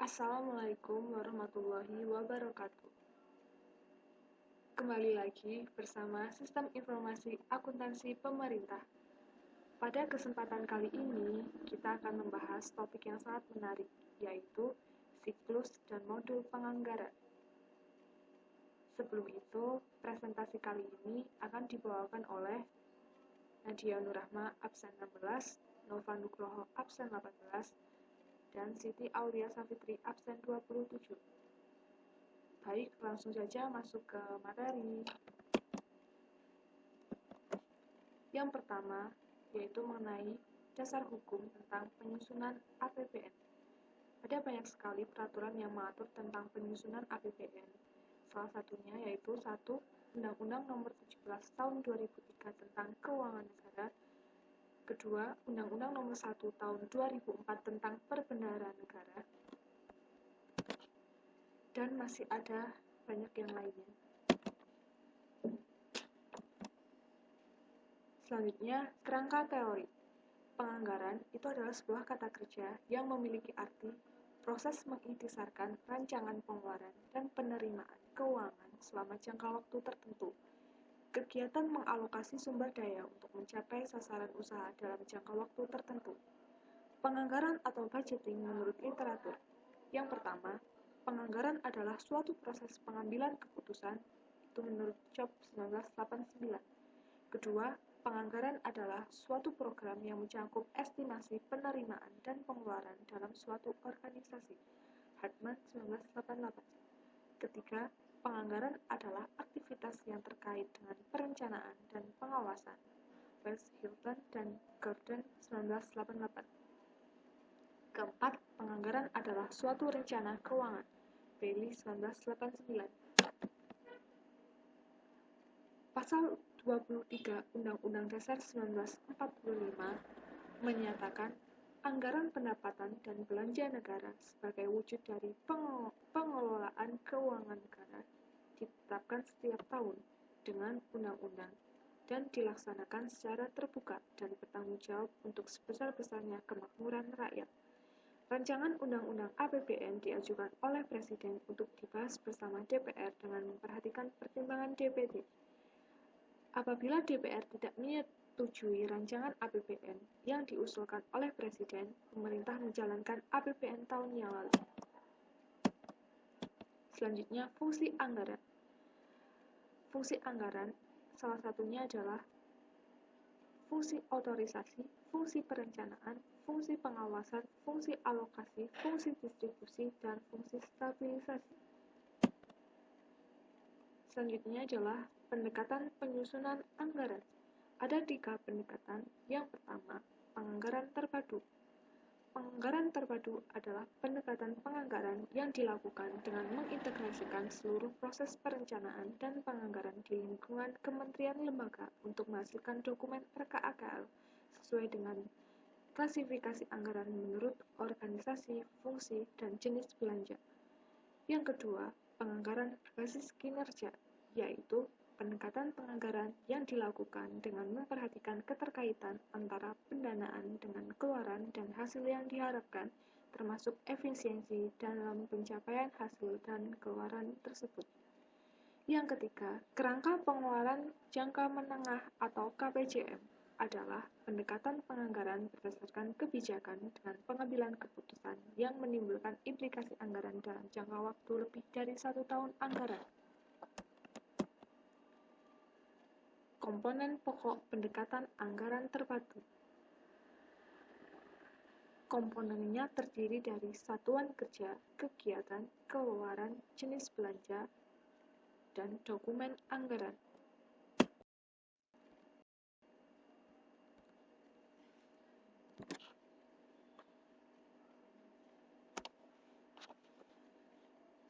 Assalamualaikum warahmatullahi wabarakatuh. Kembali lagi bersama Sistem Informasi Akuntansi Pemerintah. Pada kesempatan kali ini, kita akan membahas topik yang sangat menarik, yaitu siklus dan modul penganggaran. Sebelum itu, presentasi kali ini akan dibawakan oleh Nadia Nurrahma absen 16, Nova Nugroho absen 18, dan Siti Aulia Safitri absen 27. Baik, langsung saja masuk ke materi. Yang pertama, yaitu mengenai dasar hukum tentang penyusunan APBN. Ada banyak sekali peraturan yang mengatur tentang penyusunan APBN. Salah satunya yaitu 1. Undang-Undang Nomor 17 Tahun 2003 tentang Keuangan Negara. Kedua, Undang-Undang Nomor 1 Tahun 2004 tentang Perbendaharaan Negara. Dan masih ada banyak yang lainnya. Selanjutnya, kerangka teori. Penganggaran itu adalah sebuah kata kerja yang memiliki arti proses mengintisarkan rancangan pengeluaran dan penerimaan keuangan selama jangka waktu tertentu. Kegiatan mengalokasi sumber daya untuk mencapai sasaran usaha dalam jangka waktu tertentu. Penganggaran atau budgeting menurut literatur. Yang pertama, penganggaran adalah suatu proses pengambilan keputusan, itu menurut Job 1989. Kedua, penganggaran adalah suatu program yang mencakup estimasi penerimaan dan pengeluaran dalam suatu organisasi. Hartman 1988. Ketiga, penganggaran adalah aktivitas yang terkait dengan perencanaan dan pengawasan. West Hilton dan Gordon 1988. Keempat, penganggaran adalah suatu rencana keuangan. Bailey 1989. Pasal 23 Undang-Undang Dasar 1945 menyatakan anggaran pendapatan dan belanja negara sebagai wujud dari pengelolaan keuangan negara ditetapkan setiap tahun dengan undang-undang dan dilaksanakan secara terbuka dan bertanggung jawab untuk sebesar-besarnya kemakmuran rakyat. Rancangan Undang-Undang APBN diajukan oleh Presiden untuk dibahas bersama DPR dengan memperhatikan pertimbangan DPD. Apabila DPR tidak menyetujui rancangan APBN yang diusulkan oleh Presiden, pemerintah menjalankan APBN tahun yang lalu. Selanjutnya, fungsi anggaran. Fungsi anggaran salah satunya adalah fungsi otorisasi, fungsi perencanaan, fungsi pengawasan, fungsi alokasi, fungsi distribusi, dan fungsi stabilisasi. Selanjutnya adalah pendekatan penyusunan anggaran. Ada 3 pendekatan. Yang pertama, penganggaran terpadu. Penganggaran terpadu adalah pendekatan penganggaran yang dilakukan dengan mengintegrasikan seluruh proses perencanaan dan penganggaran di lingkungan kementerian lembaga untuk menghasilkan dokumen RKAKL sesuai dengan klasifikasi anggaran menurut organisasi, fungsi, dan jenis belanja. Yang kedua, penganggaran berbasis kinerja, yaitu pendekatan penganggaran yang dilakukan dengan memperhatikan keterkaitan antara pendanaan dengan keluaran dan hasil yang diharapkan, termasuk efisiensi dalam pencapaian hasil dan keluaran tersebut. Yang ketiga, kerangka pengeluaran jangka menengah atau KPJM adalah pendekatan penganggaran berdasarkan kebijakan dengan pengambilan keputusan yang menimbulkan implikasi anggaran dalam jangka waktu lebih dari 1 tahun anggaran. Komponen pokok pendekatan anggaran terpadu. Komponennya terdiri dari satuan kerja, kegiatan, keluaran, jenis belanja, dan dokumen anggaran.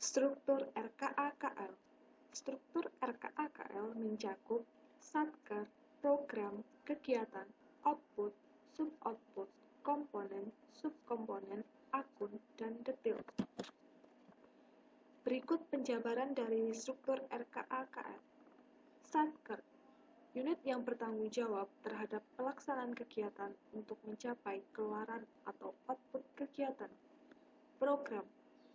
Struktur RKAKL. Struktur RKAKL mencakup satker, program, kegiatan, output, sub-output, komponen, subkomponen, akun, dan detail. Berikut penjabaran dari struktur RKAKL. Satker, unit yang bertanggung jawab terhadap pelaksanaan kegiatan untuk mencapai keluaran atau output kegiatan. Program,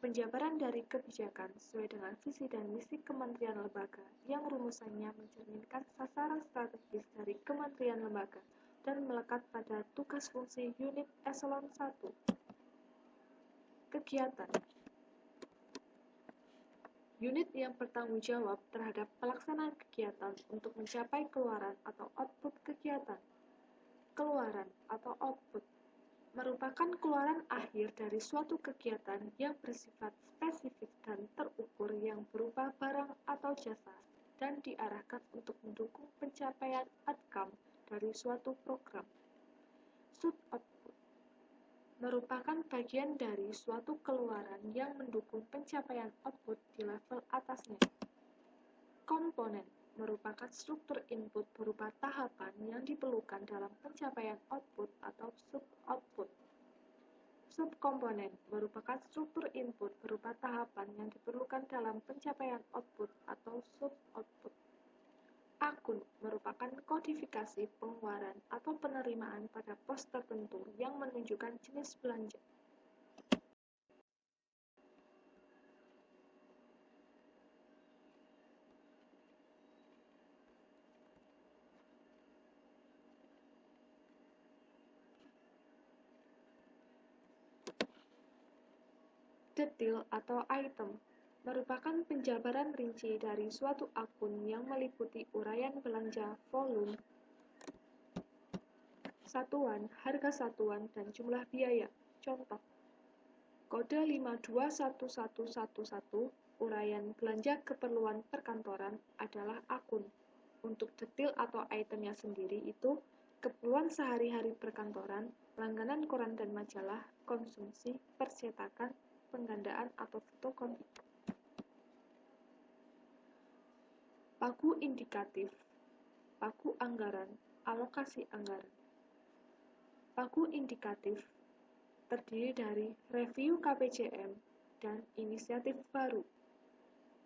Penjabaran dari kebijakan sesuai dengan visi dan misi kementerian lembaga yang rumusannya mencerminkan sasaran strategis dari kementerian lembaga dan melekat pada tugas fungsi unit eselon 1. Kegiatan unit yang bertanggung jawab terhadap pelaksanaan kegiatan untuk mencapai keluaran atau output kegiatan. Keluaran atau output merupakan keluaran akhir dari suatu kegiatan yang bersifat spesifik dan terukur yang berupa barang atau jasa dan diarahkan untuk mendukung pencapaian outcome dari suatu program. Sub-output merupakan bagian dari suatu keluaran yang mendukung pencapaian output di level atasnya. Komponen merupakan struktur input berupa tahapan yang diperlukan dalam pencapaian output atau sub-output. Subkomponen merupakan struktur input berupa tahapan yang diperlukan dalam pencapaian output atau sub-output. Akun merupakan kodifikasi pengeluaran atau penerimaan pada pos tertentu yang menunjukkan jenis belanja. Detail atau item merupakan penjabaran rinci dari suatu akun yang meliputi uraian belanja volume, satuan, harga satuan, dan jumlah biaya. Contoh, kode 521111 uraian belanja keperluan perkantoran adalah akun. Untuk detail atau itemnya sendiri itu keperluan sehari-hari perkantoran, langganan koran dan majalah, konsumsi, percetakan, penggandaan atau fotokopi. Pagu indikatif, pagu anggaran, alokasi anggaran. Pagu indikatif terdiri dari review KPJM dan inisiatif baru.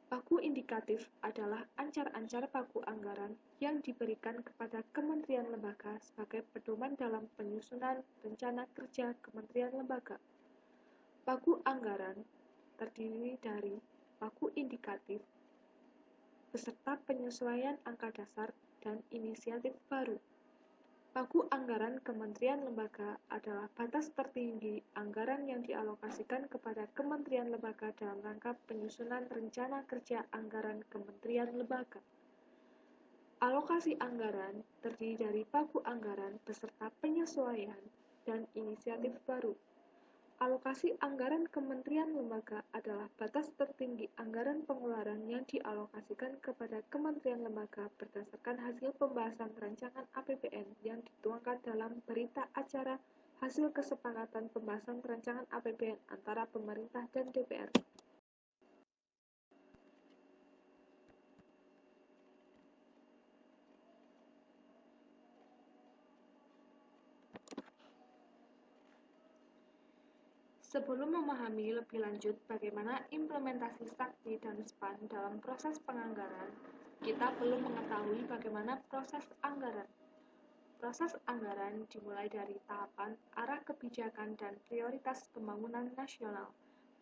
Pagu indikatif adalah ancar-ancar pagu anggaran yang diberikan kepada kementerian lembaga sebagai pedoman dalam penyusunan rencana kerja kementerian lembaga. Pagu anggaran terdiri dari pagu indikatif beserta penyesuaian angka dasar dan inisiatif baru. Pagu anggaran kementerian lembaga adalah batas tertinggi anggaran yang dialokasikan kepada kementerian lembaga dalam rangka penyusunan rencana kerja anggaran kementerian lembaga. Alokasi anggaran terdiri dari pagu anggaran beserta penyesuaian dan inisiatif baru. Alokasi anggaran kementerian lembaga adalah batas tertinggi anggaran pengeluaran yang dialokasikan kepada kementerian lembaga berdasarkan hasil pembahasan rancangan APBN yang dituangkan dalam berita acara hasil kesepakatan pembahasan rancangan APBN antara pemerintah dan DPR. Sebelum memahami lebih lanjut bagaimana implementasi sakti dan SPAN dalam proses penganggaran, kita perlu mengetahui bagaimana proses anggaran. Proses anggaran dimulai dari tahapan arah kebijakan dan prioritas pembangunan nasional.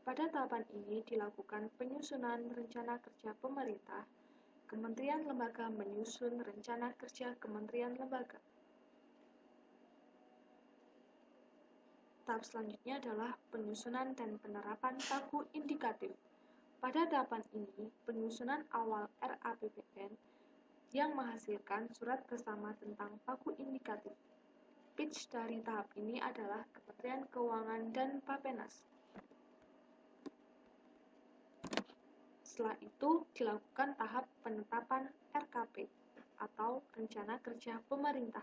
Pada tahapan ini dilakukan penyusunan rencana kerja pemerintah. Kementerian lembaga menyusun rencana kerja kementerian lembaga. Tahap selanjutnya adalah penyusunan dan penerapan pagu indikatif. Pada tahapan ini, penyusunan awal RAPBN yang menghasilkan surat bersama tentang pagu indikatif. Pitch dari tahap ini adalah Kementerian Keuangan dan Bappenas. Setelah itu, dilakukan tahap penetapan RKP atau Rencana Kerja Pemerintah.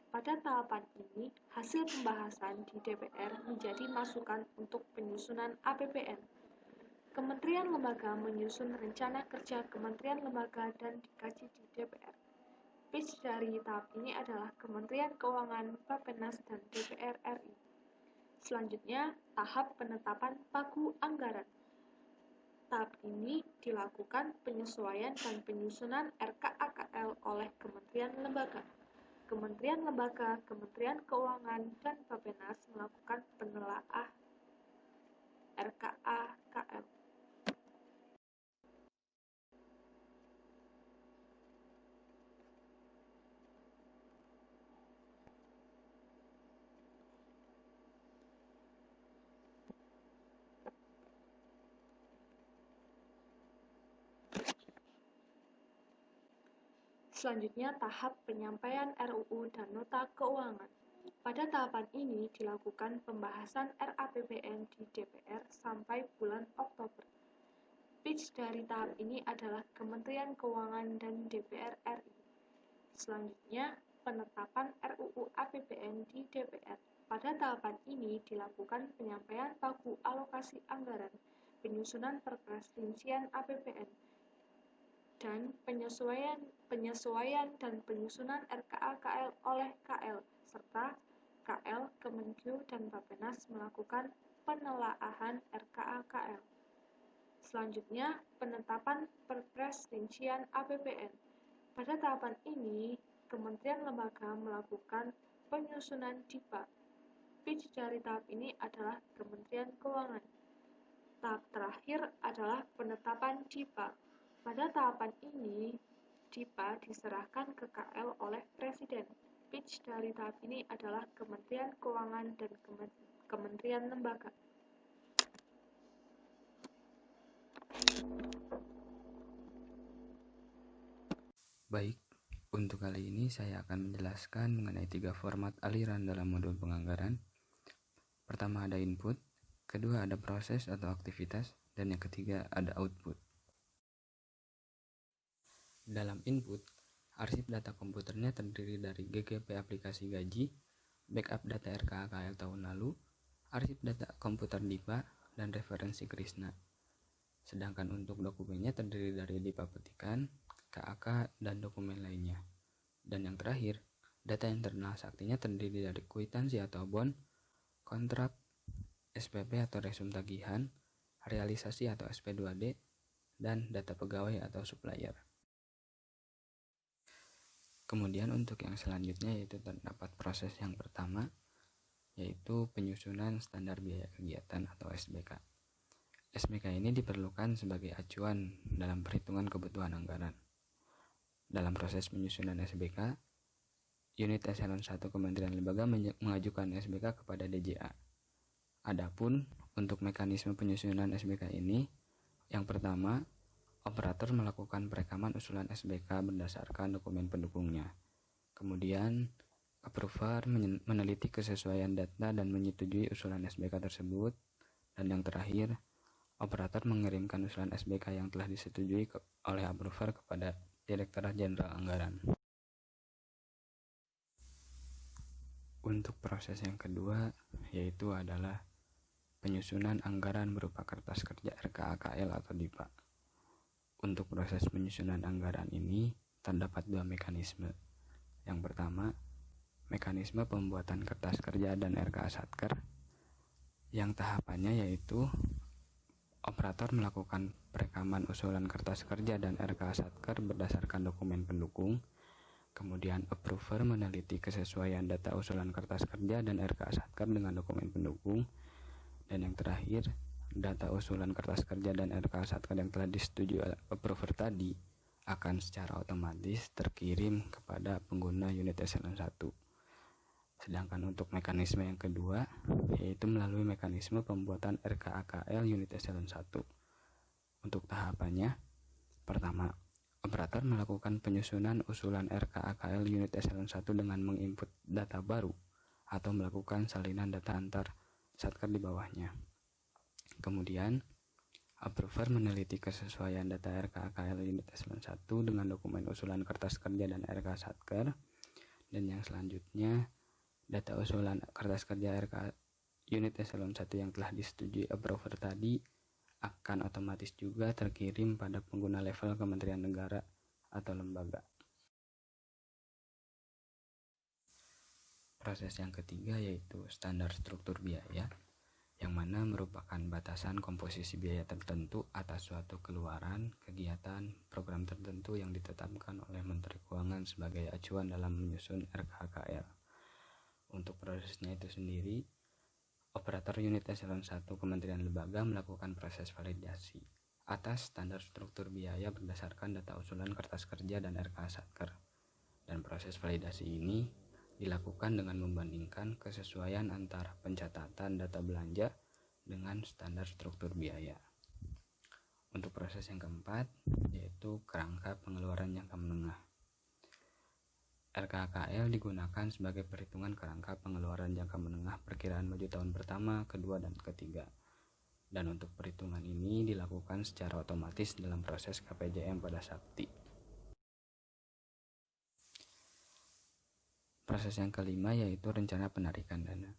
Pada tahapan ini, hasil pembahasan di DPR menjadi masukan untuk penyusunan APBN. Kementerian lembaga menyusun rencana kerja kementerian lembaga dan dikaji di DPR. Pitch dari tahap ini adalah Kementerian Keuangan, Bappenas, dan DPR RI. Selanjutnya, tahap penetapan pagu anggaran. Tahap ini dilakukan penyesuaian dan penyusunan RKAKL oleh Kementerian Lembaga. Kementerian Lembaga, Kementerian Keuangan, dan Bappenas melakukan penelaah RKA-KL. Selanjutnya, tahap penyampaian RUU dan Nota Keuangan. Pada tahapan ini dilakukan pembahasan RAPBN di DPR sampai bulan Oktober. Pitch dari tahap ini adalah Kementerian Keuangan dan DPR RI. Selanjutnya, penetapan RUU APBN di DPR. Pada tahapan ini dilakukan penyampaian pagu alokasi anggaran, penyusunan perpres rincian APBN, dan penyesuaian dan penyusunan RKA-KL oleh KL, serta KL, Kemenkyu, dan Bappenas melakukan penelaahan RKA-KL. Selanjutnya, penetapan perpres rincian APBN. Pada tahapan ini, kementerian lembaga melakukan penyusunan DIPA. Pitch dari tahap ini adalah Kementerian Keuangan. Tahap terakhir adalah penetapan DIPA. Pada tahapan ini, DIPA diserahkan ke KL oleh Presiden. Pitch dari tahap ini adalah Kementerian Keuangan dan Kementerian Lembaga. Baik, untuk kali ini saya akan menjelaskan mengenai 3 format aliran dalam modul penganggaran. Pertama ada input, kedua ada proses atau aktivitas, dan yang ketiga ada output. Dalam input, arsip data komputernya terdiri dari GGP aplikasi gaji, backup data RKA-KL tahun lalu, arsip data komputer DIPA, dan referensi Krishna. Sedangkan untuk dokumennya terdiri dari DIPA petikan, KAK, dan dokumen lainnya. Dan yang terakhir, data internal saktinya terdiri dari kwitansi atau bond, kontrak, SPP atau resum tagihan, realisasi atau SP2D, dan data pegawai atau supplier. Kemudian untuk yang selanjutnya yaitu terdapat proses yang pertama, yaitu penyusunan standar biaya kegiatan atau SBK. SBK ini diperlukan sebagai acuan dalam perhitungan kebutuhan anggaran. Dalam proses penyusunan SBK, unit eselon 1 Kementerian Lembaga mengajukan SBK kepada DJA. Adapun untuk mekanisme penyusunan SBK ini, yang pertama, operator melakukan perekaman usulan SBK berdasarkan dokumen pendukungnya. Kemudian, approver meneliti kesesuaian data dan menyetujui usulan SBK tersebut. Dan yang terakhir, operator mengirimkan usulan SBK yang telah disetujui oleh approver kepada Direktorat Jenderal Anggaran. Untuk proses yang kedua, yaitu adalah penyusunan anggaran berupa kertas kerja RKA-KL atau DIPA. Untuk proses penyusunan anggaran ini terdapat 2 mekanisme. Yang pertama, mekanisme pembuatan kertas kerja dan RKA Satker, yang tahapannya yaitu operator melakukan perekaman usulan kertas kerja dan RKA Satker berdasarkan dokumen pendukung. Kemudian approver meneliti kesesuaian data usulan kertas kerja dan RKA Satker dengan dokumen pendukung. Dan yang terakhir, data usulan kertas kerja dan RKA Satker yang telah disetujui oleh approver tadi akan secara otomatis terkirim kepada pengguna unit eselon 1. Sedangkan untuk mekanisme yang kedua, yaitu melalui mekanisme pembuatan RKA-KL unit eselon 1. Untuk tahapannya, pertama, operator melakukan penyusunan usulan RKA-KL unit eselon 1 dengan menginput data baru atau melakukan salinan data antar Satker di bawahnya. Kemudian, approver meneliti kesesuaian data RKA-KL unit eselon 1 dengan dokumen usulan kertas kerja dan RKA Satker. Dan yang selanjutnya, data usulan kertas kerja RKA unit eselon 1 yang telah disetujui approver tadi akan otomatis juga terkirim pada pengguna level Kementerian Negara atau lembaga. Proses yang ketiga yaitu standar struktur biaya, yang mana merupakan batasan komposisi biaya tertentu atas suatu keluaran, kegiatan, program tertentu yang ditetapkan oleh Menteri Keuangan sebagai acuan dalam menyusun RKA-KL. Untuk prosesnya itu sendiri, Operator unit eselon 1 Kementerian Lembaga melakukan proses validasi atas standar struktur biaya berdasarkan data usulan kertas kerja dan RKA Satker. Dan proses validasi ini dilakukan dengan membandingkan kesesuaian antara pencatatan data belanja dengan standar struktur biaya. Untuk proses yang keempat, yaitu kerangka pengeluaran jangka menengah. RKAKL digunakan sebagai perhitungan kerangka pengeluaran jangka menengah perkiraan maju tahun pertama, kedua, dan ketiga. Dan untuk perhitungan ini dilakukan secara otomatis dalam proses KPJM pada Sakti. Proses yang kelima yaitu rencana penarikan dana.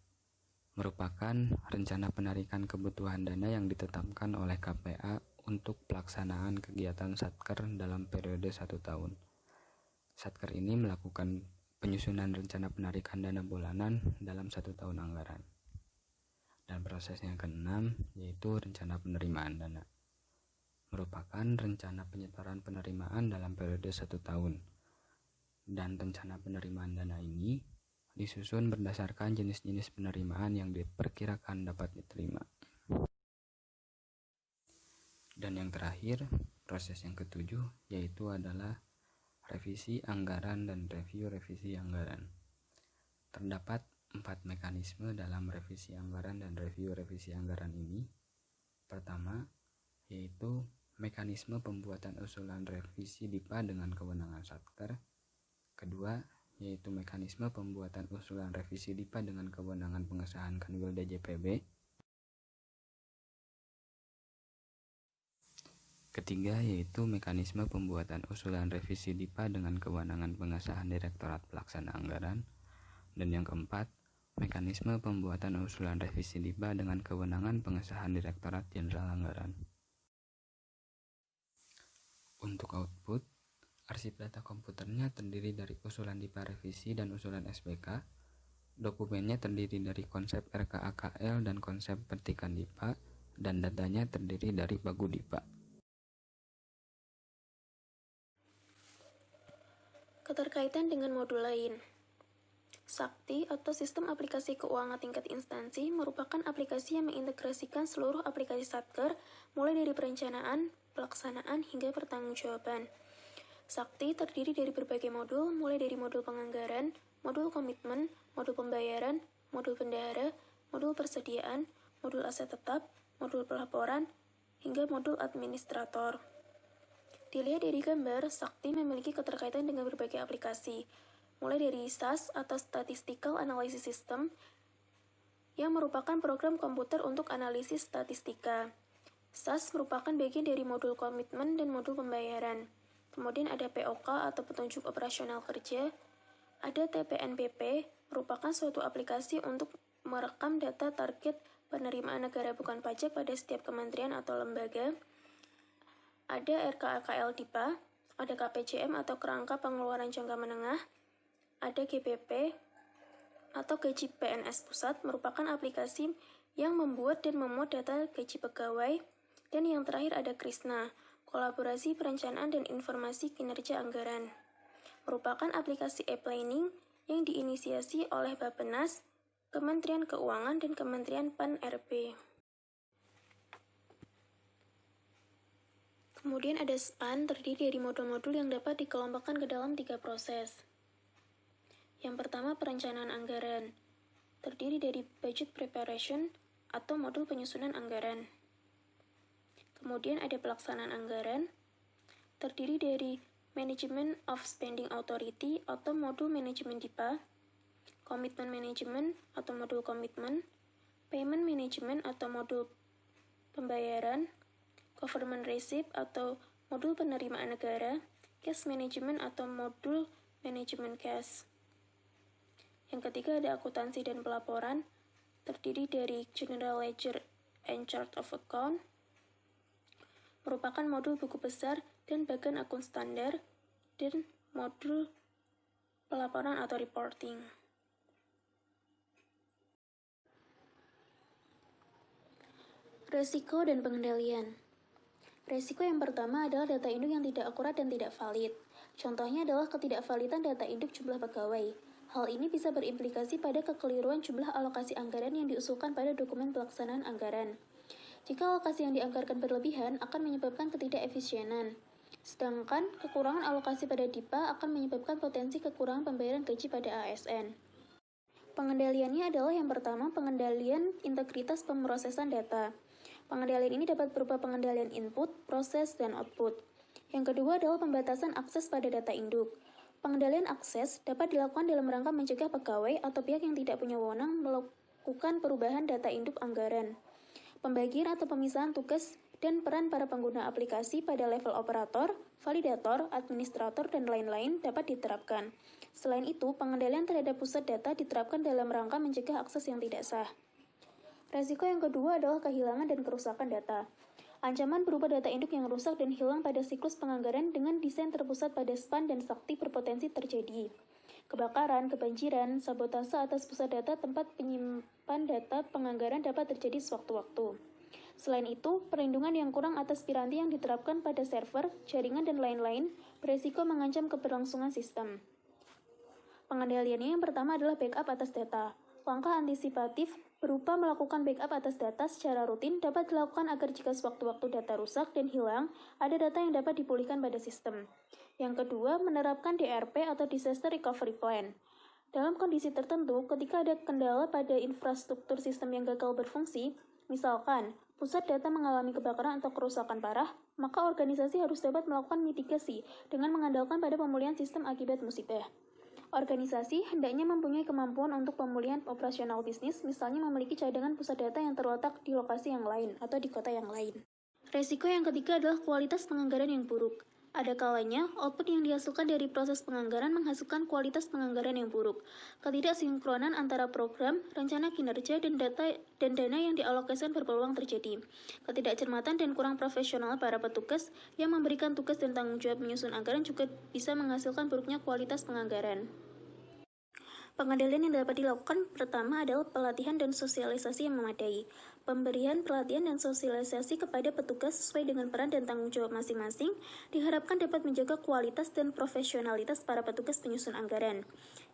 Merupakan rencana penarikan kebutuhan dana yang ditetapkan oleh KPA untuk pelaksanaan kegiatan Satker dalam periode 1 tahun. Satker ini melakukan penyusunan rencana penarikan dana bulanan dalam 1 tahun anggaran. Dan proses yang keenam yaitu rencana penerimaan dana. Merupakan rencana penyetoran penerimaan dalam periode 1 tahun. Dan rencana penerimaan dana ini disusun berdasarkan jenis-jenis penerimaan yang diperkirakan dapat diterima. Dan yang terakhir, proses yang ketujuh yaitu adalah revisi anggaran dan revisi anggaran. Terdapat 4 mekanisme dalam revisi anggaran dan revisi anggaran ini. Pertama, yaitu mekanisme pembuatan usulan revisi DIPA dengan kewenangan Satker. Kedua, yaitu mekanisme pembuatan usulan revisi DIPA dengan kewenangan pengesahan Kanwil DJPB. Ketiga, yaitu mekanisme pembuatan usulan revisi DIPA dengan kewenangan pengesahan Direktorat Pelaksana Anggaran. Dan yang keempat, mekanisme pembuatan usulan revisi DIPA dengan kewenangan pengesahan Direktorat Jenderal Anggaran. Untuk output, arsip data komputernya terdiri dari usulan DIPA revisi dan usulan SBK. Dokumennya terdiri dari konsep RKAKL dan konsep petikan DIPA, dan datanya terdiri dari pagu DIPA. Keterkaitan dengan modul lain. Sakti atau Sistem Aplikasi Keuangan Tingkat Instansi merupakan aplikasi yang mengintegrasikan seluruh aplikasi Satker mulai dari perencanaan, pelaksanaan, hingga pertanggungjawaban. Sakti terdiri dari berbagai modul, mulai dari modul penganggaran, modul komitmen, modul pembayaran, modul bendahara, modul persediaan, modul aset tetap, modul pelaporan, hingga modul administrator. Dilihat dari gambar, Sakti memiliki keterkaitan dengan berbagai aplikasi, mulai dari SAS atau Statistical Analysis System, yang merupakan program komputer untuk analisis statistika. SAS merupakan bagian dari modul komitmen dan modul pembayaran. Kemudian ada POK atau petunjuk operasional kerja, ada TPNPP, merupakan suatu aplikasi untuk merekam data target penerimaan negara bukan pajak pada setiap kementerian atau lembaga, ada RKAKL DIPA, ada KPJM atau kerangka pengeluaran jangka menengah, ada GPP atau gaji PNS pusat, merupakan aplikasi yang membuat dan memuat data gaji pegawai, dan yang terakhir ada Krisna, kolaborasi perencanaan dan informasi kinerja anggaran. Merupakan aplikasi e-planning yang diinisiasi oleh Bappenas, Kementerian Keuangan, dan Kementerian PAN-RB. Kemudian ada SPAN, terdiri dari modul-modul yang dapat dikelompokkan ke dalam 3 proses. Yang pertama, perencanaan anggaran, terdiri dari budget preparation atau modul penyusunan anggaran. Kemudian ada pelaksanaan anggaran, terdiri dari Management of Spending Authority atau modul manajemen DIPA, Commitment Management atau modul komitmen, Payment Management atau modul pembayaran, Government Receipt atau modul penerimaan negara, Cash Management atau modul manajemen cash. Yang ketiga ada akuntansi dan pelaporan, terdiri dari General Ledger and Chart of Account, merupakan modul buku besar dan bagan akun standar, dan modul pelaporan atau reporting. Resiko dan pengendalian. Resiko yang pertama adalah data induk yang tidak akurat dan tidak valid. Contohnya adalah ketidakvalidan data induk jumlah pegawai. Hal ini bisa berimplikasi pada kekeliruan jumlah alokasi anggaran yang diusulkan pada dokumen pelaksanaan anggaran. Jika alokasi yang dianggarkan berlebihan akan menyebabkan ketidakefisienan. Sedangkan kekurangan alokasi pada DIPA akan menyebabkan potensi kekurangan pembayaran gaji pada ASN. Pengendaliannya adalah yang pertama, pengendalian integritas pemrosesan data. Pengendalian ini dapat berupa pengendalian input, proses, dan output. Yang kedua adalah pembatasan akses pada data induk. Pengendalian akses dapat dilakukan dalam rangka mencegah pegawai atau pihak yang tidak punya wewenang melakukan perubahan data induk anggaran. Pembagian atau pemisahan tugas dan peran para pengguna aplikasi pada level operator, validator, administrator, dan lain-lain dapat diterapkan. Selain itu, pengendalian terhadap pusat data diterapkan dalam rangka mencegah akses yang tidak sah. Resiko yang kedua adalah kehilangan dan kerusakan data. Ancaman berupa data induk yang rusak dan hilang pada siklus penganggaran dengan desain terpusat pada SPAN dan Sakti berpotensi terjadi. Kebakaran, kebanjiran, sabotase atas pusat data tempat penyimpan data penganggaran dapat terjadi sewaktu-waktu. Selain itu, perlindungan yang kurang atas piranti yang diterapkan pada server, jaringan, dan lain-lain beresiko mengancam keberlangsungan sistem. Pengendaliannya yang pertama adalah backup atas data. Langkah antisipatif berupa melakukan backup atas data secara rutin dapat dilakukan agar jika sewaktu-waktu data rusak dan hilang, ada data yang dapat dipulihkan pada sistem. Yang kedua, menerapkan DRP atau Disaster Recovery Plan. Dalam kondisi tertentu, ketika ada kendala pada infrastruktur sistem yang gagal berfungsi, misalkan pusat data mengalami kebakaran atau kerusakan parah, maka organisasi harus dapat melakukan mitigasi dengan mengandalkan pada pemulihan sistem akibat musibah. Organisasi hendaknya mempunyai kemampuan untuk pemulihan operasional bisnis, misalnya memiliki cadangan pusat data yang terletak di lokasi yang lain atau di kota yang lain. Resiko yang ketiga adalah kualitas penganggaran yang buruk. Ada kalanya, output yang dihasilkan dari proses penganggaran menghasilkan kualitas penganggaran yang buruk. Ketidaksinkronan antara program, rencana kinerja, dan dana yang dialokasikan berpeluang terjadi. Ketidakcermatan dan kurang profesional para petugas yang memberikan tugas dan tanggung jawab menyusun anggaran juga bisa menghasilkan buruknya kualitas penganggaran. Pengendalian yang dapat dilakukan pertama adalah pelatihan dan sosialisasi yang memadai. Pemberian pelatihan dan sosialisasi kepada petugas sesuai dengan peran dan tanggung jawab masing-masing diharapkan dapat menjaga kualitas dan profesionalitas para petugas penyusun anggaran.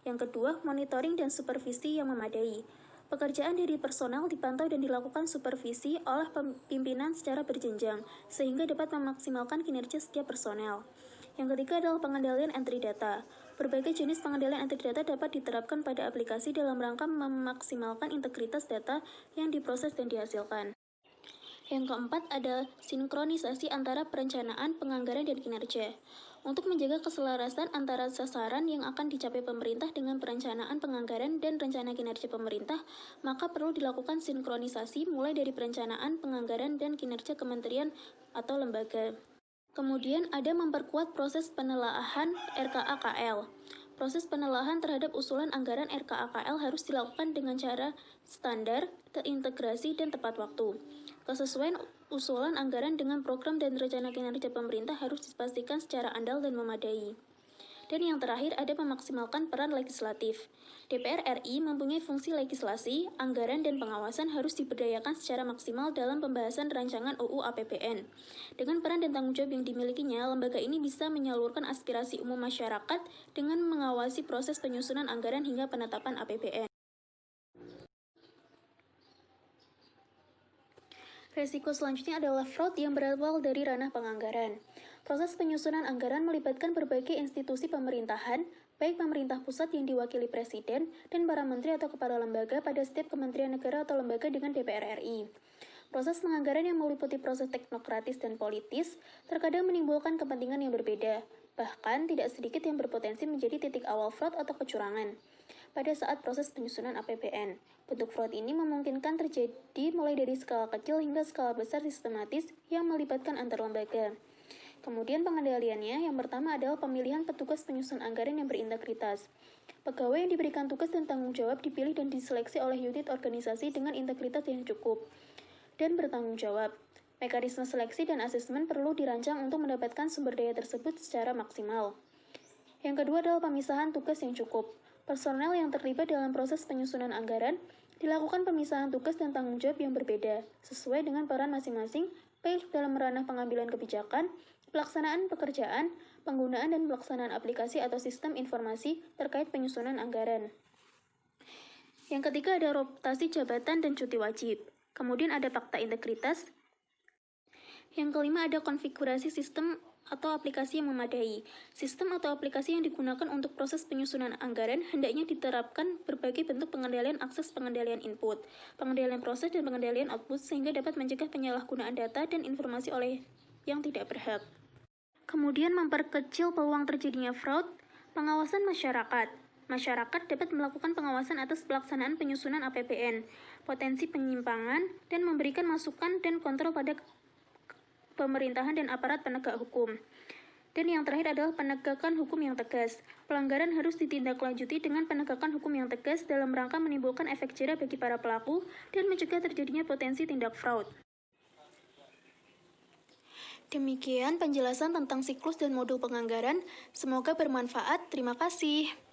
Yang kedua, monitoring dan supervisi yang memadai. Pekerjaan dari personel dipantau dan dilakukan supervisi oleh pimpinan secara berjenjang, sehingga dapat memaksimalkan kinerja setiap personel. Yang ketiga adalah pengendalian entry data. Berbagai jenis pengendalian entry data dapat diterapkan pada aplikasi dalam rangka memaksimalkan integritas data yang diproses dan dihasilkan. Yang keempat adalah sinkronisasi antara perencanaan, penganggaran, dan kinerja. Untuk menjaga keselarasan antara sasaran yang akan dicapai pemerintah dengan perencanaan, penganggaran, dan rencana kinerja pemerintah, maka perlu dilakukan sinkronisasi mulai dari perencanaan, penganggaran, dan kinerja kementerian atau lembaga. Kemudian ada memperkuat proses penelaahan RKAKL. Proses penelaahan terhadap usulan anggaran RKAKL harus dilakukan dengan cara standar, terintegrasi, dan tepat waktu. Kesesuaian usulan anggaran dengan program dan rencana kinerja pemerintah harus dipastikan secara andal dan memadai. Dan yang terakhir ada memaksimalkan peran legislatif. DPR RI mempunyai fungsi legislasi, anggaran, dan pengawasan harus diberdayakan secara maksimal dalam pembahasan rancangan UU APBN. Dengan peran dan tanggung jawab yang dimilikinya, lembaga ini bisa menyalurkan aspirasi umum masyarakat dengan mengawasi proses penyusunan anggaran hingga penetapan APBN. Resiko selanjutnya adalah fraud yang berawal dari ranah penganggaran. Proses penyusunan anggaran melibatkan berbagai institusi pemerintahan, baik pemerintah pusat yang diwakili presiden dan para menteri atau kepala lembaga pada setiap kementerian negara atau lembaga dengan DPR RI. Proses penganggaran yang meliputi proses teknokratis dan politis terkadang menimbulkan kepentingan yang berbeda, bahkan tidak sedikit yang berpotensi menjadi titik awal fraud atau kecurangan. Pada saat proses penyusunan APBN, bentuk fraud ini memungkinkan terjadi mulai dari skala kecil hingga skala besar sistematis yang melibatkan antar lembaga. Kemudian pengendaliannya, yang pertama adalah pemilihan petugas penyusun anggaran yang berintegritas. Pegawai yang diberikan tugas dan tanggung jawab dipilih dan diseleksi oleh unit organisasi dengan integritas yang cukup dan bertanggung jawab. Mekanisme seleksi dan asesmen perlu dirancang untuk mendapatkan sumber daya tersebut secara maksimal. Yang kedua adalah pemisahan tugas yang cukup. Personel yang terlibat dalam proses penyusunan anggaran dilakukan pemisahan tugas dan tanggung jawab yang berbeda, sesuai dengan peran masing-masing, baik dalam ranah pengambilan kebijakan, pelaksanaan pekerjaan, penggunaan dan pelaksanaan aplikasi atau sistem informasi terkait penyusunan anggaran. Yang ketiga ada rotasi jabatan dan cuti wajib. Kemudian ada fakta integritas. Yang kelima ada konfigurasi sistem atau aplikasi yang memadai. Sistem atau aplikasi yang digunakan untuk proses penyusunan anggaran hendaknya diterapkan berbagai bentuk pengendalian akses, pengendalian input, pengendalian proses, dan pengendalian output sehingga dapat mencegah penyalahgunaan data dan informasi oleh yang tidak berhak. Kemudian memperkecil peluang terjadinya fraud, pengawasan masyarakat. Masyarakat dapat melakukan pengawasan atas pelaksanaan penyusunan APBN, potensi penyimpangan, dan memberikan masukan dan kontrol pada pemerintahan dan aparat penegak hukum. Dan yang terakhir adalah penegakan hukum yang tegas. Pelanggaran harus ditindaklanjuti dengan penegakan hukum yang tegas dalam rangka menimbulkan efek jera bagi para pelaku dan mencegah terjadinya potensi tindak fraud. Demikian penjelasan tentang siklus dan modul penganggaran. Semoga bermanfaat. Terima kasih.